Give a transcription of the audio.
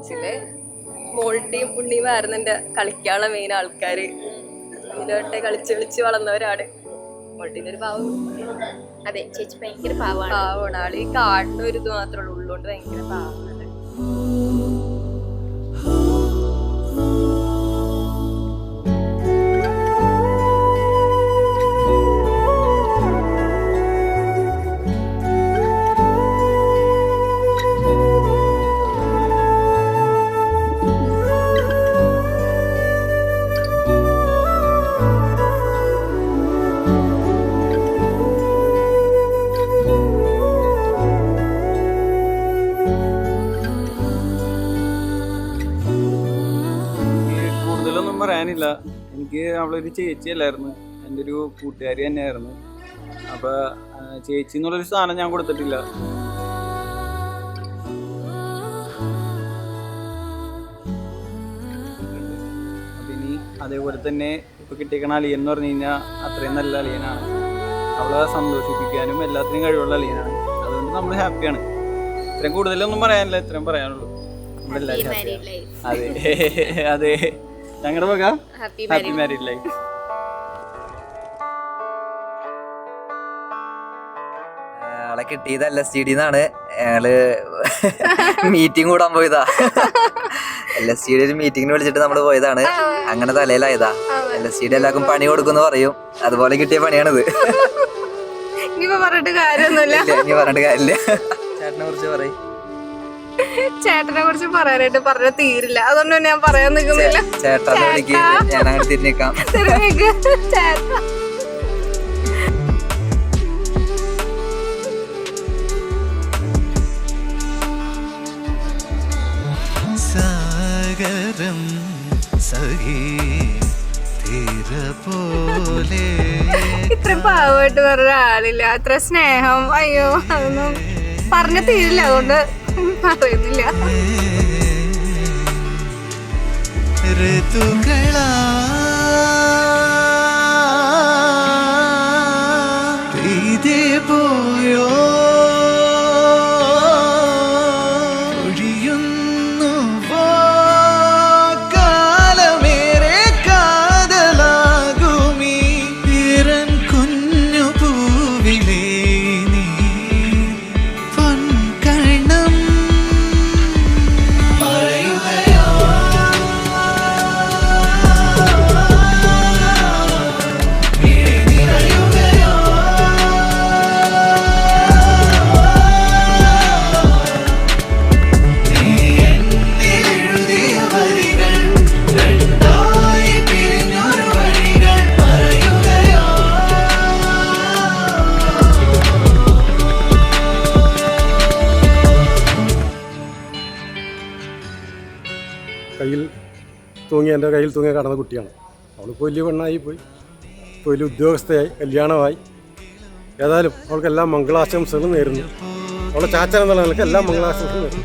ബാച്ചില് മോൾട്ടിയും ഉണ്ണിയുമായിരുന്നു എന്റെ കളിക്കാനുള്ള മെയിൻ ആൾക്കാര്. ഇതിലോട്ടെ കളിച്ച് വളർന്നവരാണ്. മോൾട്ടിന്റെ ഒരു പാവം. അതെ, ചേച്ചി ഭയങ്കര പാവമാണ്. ആള് ഈ കാണുന്ന ഒരു ഇത് മാത്രമേ ഉള്ളൂ, ഉള്ളോണ്ട് ഭയങ്കര പാവമാണ്. പറയാനില്ല. എനിക്ക് അവളൊരു ചേച്ചിയല്ലായിരുന്നു, എൻ്റെ ഒരു കൂട്ടുകാരി തന്നെയായിരുന്നു. അപ്പൊ ചേച്ചി എന്നുള്ളൊരു സ്ഥാനം ഞാൻ കൊടുത്തിട്ടില്ല. അതിനി അതേപോലെ തന്നെ ഇപ്പൊ കിട്ടിയേക്കണ അളിയൻ എന്ന് പറഞ്ഞു കഴിഞ്ഞാൽ അത്രയും നല്ല അളിയനാണ്. അവളെ സന്തോഷിപ്പിക്കാനും എല്ലാത്തിനും കഴിവുള്ള അളിയനാണ്. അതുകൊണ്ട് നമ്മൾ ഹാപ്പിയാണ്. ഇത്രയും കൂടുതലൊന്നും പറയാനില്ല, ഇത്രയും പറയാനുള്ളൂ. നമ്മളെല്ലാവരും ഹാപ്പിയാണ്. അതെ അതെ, ഞങ്ങളുടെ വക ഹാപ്പി മാരീഡ് ലൈഫ്. ആളെ കിട്ടിയത് LSTD ന്നാണ്. ഞങ്ങള് മീറ്റിംഗ് കൂടാൻ പോയതാ. LSTD ഒരു മീറ്റിംഗിന് വിളിച്ചിട്ട് നമ്മള് പോയതാണ്. അങ്ങനെ തലയിലായതാ. LSTD എല്ലാവർക്കും പണി കൊടുക്കുന്ന് പറയും, അതുപോലെ കിട്ടിയ പണിയാണിത്. പറഞ്ഞിട്ട് കാര്യമൊന്നുമില്ല. ഇനി പറഞ്ഞിട്ട് കാര്യമില്ല. ചേട്ടനെ കുറിച്ച് പറയും. ചേട്ടനെ കുറിച്ച് പറയാനായിട്ട് പറഞ്ഞ തീരില്ല, അതുകൊണ്ട് ഞാൻ പറയാൻ നിൽക്കുന്നില്ല. ചേട്ടാ വിളിക്ക്, ഞാൻ അങ്ങനെ തിരിഞ്ഞേക്കാം. സാഗരം ഇത്ര പാവമായിട്ട് വേറൊരാളില്ല, അത്ര സ്നേഹം. അയ്യോ, അതൊന്നും പറഞ്ഞ തീരില്ല, അതുകൊണ്ട് പറയുന്നില്ല. ഋതുകളാ ഇതേ പോയോ ഒഴിയുന്നു കാലമേറെ കാതലാകുമീ ഇരൻ കുഞ്ഞു പൂവിലേ നീ പൊൻകണം പറയുകയോ എൻ്റെ കയ്യിൽ തൂങ്ങി കടന്ന കുട്ടിയാണ്. അവളിപ്പോൾ വലിയ പെണ്ണായി പോയി, ഇപ്പോൾ വലിയ ഉദ്യോഗസ്ഥയായി, കല്യാണമായി. ഏതായാലും അവൾക്കെല്ലാം മംഗളാശംസകളും നേരുന്നു. അവളെ ചാച്ചൻ എന്നുള്ള നിലയ്ക്ക് എല്ലാ മംഗളാശംസകളും നേരുന്നു.